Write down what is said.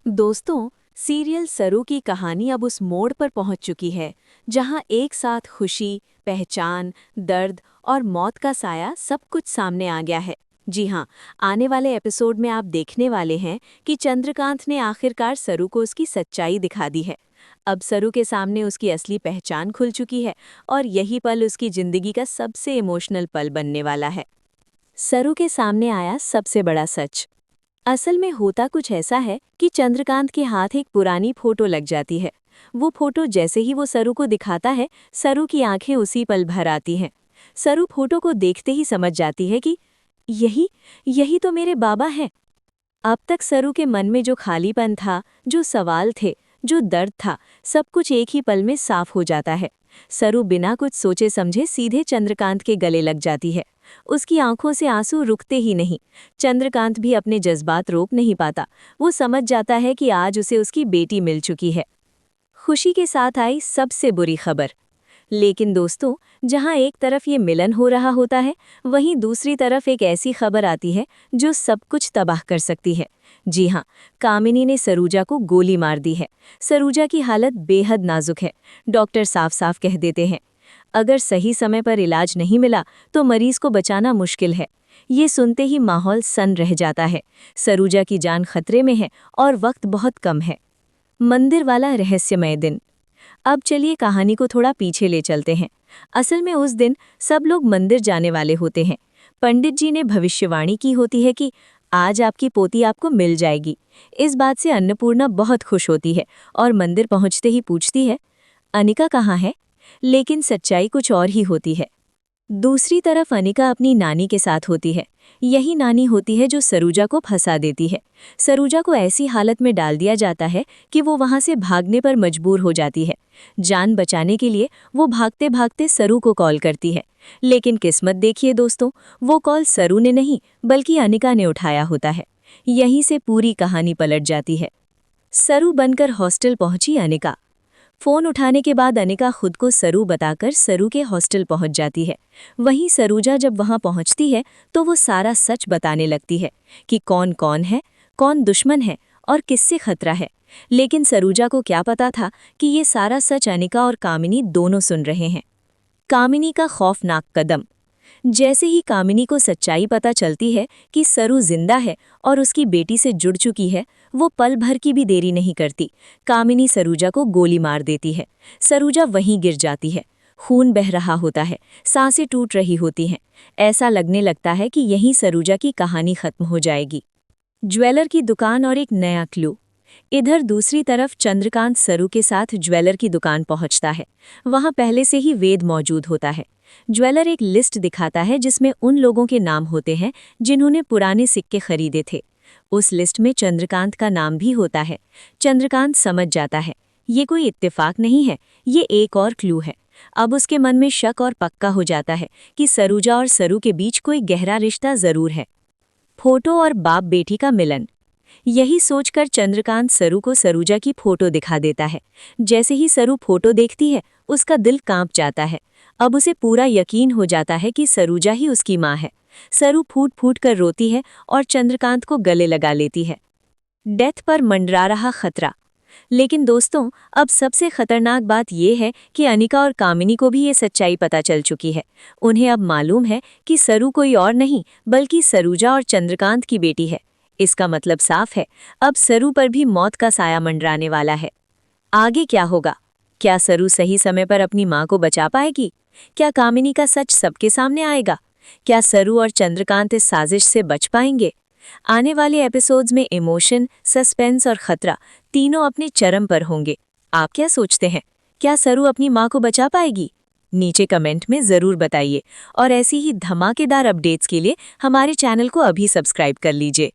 दोस्तों, सीरियल सरू की कहानी अब उस मोड़ पर पहुंच चुकी है जहां एक साथ खुशी, पहचान, दर्द और मौत का साया सब कुछ सामने आ गया है। जी हां, आने वाले एपिसोड में आप देखने वाले हैं कि चंद्रकांत ने आखिरकार सरू को उसकी सच्चाई दिखा दी है। अब सरू के सामने उसकी असली पहचान खुल चुकी है और यही पल उसकी जिंदगी का सबसे इमोशनल पल बनने वाला है। सरू के सामने आया सबसे बड़ा सच। असल में होता कुछ ऐसा है कि चंद्रकांत के हाथ एक पुरानी फोटो लग जाती है। वो फोटो जैसे ही वो सरू को दिखाता है, सरू की आंखें उसी पल भर आती हैं। सरू फोटो को देखते ही समझ जाती है कि यही यही तो मेरे बाबा हैं। अब तक सरू के मन में जो खालीपन था, जो सवाल थे, जो दर्द था, सब कुछ एक ही पल में साफ हो जाता है। सरू बिना कुछ सोचे समझे सीधे चंद्रकांत के गले लग जाती है। उसकी आंखों से आंसू रुकते ही नहीं। चंद्रकांत भी अपने जज्बात रोक नहीं पाता। वो समझ जाता है कि आज उसे उसकी बेटी मिल चुकी है। खुशी के साथ आई सबसे बुरी खबर। लेकिन दोस्तों, जहां एक तरफ ये मिलन हो रहा होता है, वहीं दूसरी तरफ एक ऐसी खबर आती है जो सब कुछ तबाह कर सकती है। जी हां, कामिनी ने सरूजा को गोली मार दी है। सरूजा की हालत बेहद नाजुक है। डॉक्टर साफ साफ कह देते हैं, अगर सही समय पर इलाज नहीं मिला तो मरीज को बचाना मुश्किल है। ये सुनते ही माहौल सन रह जाता है। सरूजा की जान खतरे में है और वक्त बहुत कम है। मंदिर वाला रहस्यमय दिन। अब चलिए कहानी को थोड़ा पीछे ले चलते हैं। असल में उस दिन सब लोग मंदिर जाने वाले होते हैं। पंडित जी ने भविष्यवाणी की होती है कि आज आपकी पोती आपको मिल जाएगी। इस बात से अन्नपूर्णा बहुत खुश होती है और मंदिर पहुंचते ही पूछती है, अनिका कहाँ है? लेकिन सच्चाई कुछ और ही होती है। दूसरी तरफ अनिका अपनी नानी के साथ होती है। यही नानी होती है जो सरूजा को फंसा देती है। सरूजा को ऐसी हालत में डाल दिया जाता है कि वो वहां से भागने पर मजबूर हो जाती है। जान बचाने के लिए वो भागते भागते सरू को कॉल करती है। लेकिन किस्मत देखिए दोस्तों, वो कॉल सरू ने नहीं बल्कि अनिका ने उठाया होता है। यहीं से पूरी कहानी पलट जाती है। सरू बनकर हॉस्टल पहुंची अनिका। फोन उठाने के बाद अनिका खुद को सरू बताकर सरू के हॉस्टल पहुंच जाती है। वहीं सरूजा जब वहां पहुंचती है तो वो सारा सच बताने लगती है कि कौन कौन है, कौन दुश्मन है और किससे खतरा है। लेकिन सरूजा को क्या पता था कि ये सारा सच अनिका और कामिनी दोनों सुन रहे हैं। कामिनी का खौफनाक कदम। जैसे ही कामिनी को सच्चाई पता चलती है कि सरू जिंदा है और उसकी बेटी से जुड़ चुकी है, वो पल भर की भी देरी नहीं करती। कामिनी सरूजा को गोली मार देती है। सरूजा वहीं गिर जाती है। खून बह रहा होता है, सांसें टूट रही होती हैं। ऐसा लगने लगता है कि यहीं सरूजा की कहानी खत्म हो जाएगी। ज्वेलर की दुकान और एक नया क्लू। इधर दूसरी तरफ चंद्रकांत सरू के साथ ज्वेलर की दुकान पहुंचता है। वहां पहले से ही वेद मौजूद होता है। ज्वेलर एक लिस्ट दिखाता है जिसमें उन लोगों के नाम होते हैं जिन्होंने पुराने सिक्के खरीदे थे। उस लिस्ट में चंद्रकांत का नाम भी होता है। चंद्रकांत समझ जाता है ये कोई इत्तेफाक नहीं है, ये एक और क्लू है। अब उसके मन में शक और पक्का हो जाता है कि सरूजा और सरू के बीच कोई गहरा रिश्ता जरूर है। फोटो और बाप बेटी का मिलन। यही सोचकर चंद्रकांत सरू को सरूजा की फोटो दिखा देता है। जैसे ही सरू फोटो देखती है, उसका दिल कांप जाता है। अब उसे पूरा यकीन हो जाता है कि सरूजा ही उसकी माँ है। सरू फूट फूट कर रोती है और चंद्रकांत को गले लगा लेती है। डेथ पर मंडरा रहा खतरा। लेकिन दोस्तों, अब सबसे खतरनाक बात यह है कि अनिका और कामिनी को भी ये सच्चाई पता चल चुकी है। उन्हें अब मालूम है कि सरू कोई और नहीं बल्कि सरूजा और चंद्रकांत की बेटी है। इसका मतलब साफ है, अब सरू पर भी मौत का साया मंडराने वाला है। आगे क्या होगा? क्या सरू सही समय पर अपनी मां को बचा पाएगी? क्या कामिनी का सच सबके सामने आएगा? क्या सरू और चंद्रकांत इस साजिश से बच पाएंगे? आने वाले एपिसोड्स में इमोशन, सस्पेंस और खतरा तीनों अपने चरम पर होंगे। आप क्या सोचते हैं? क्या सरू अपनी मां को बचा पाएगी? नीचे कमेंट में ज़रूर बताइए और ऐसी ही धमाकेदार अपडेट्स के लिए हमारे चैनल को अभी सब्सक्राइब कर लीजिए।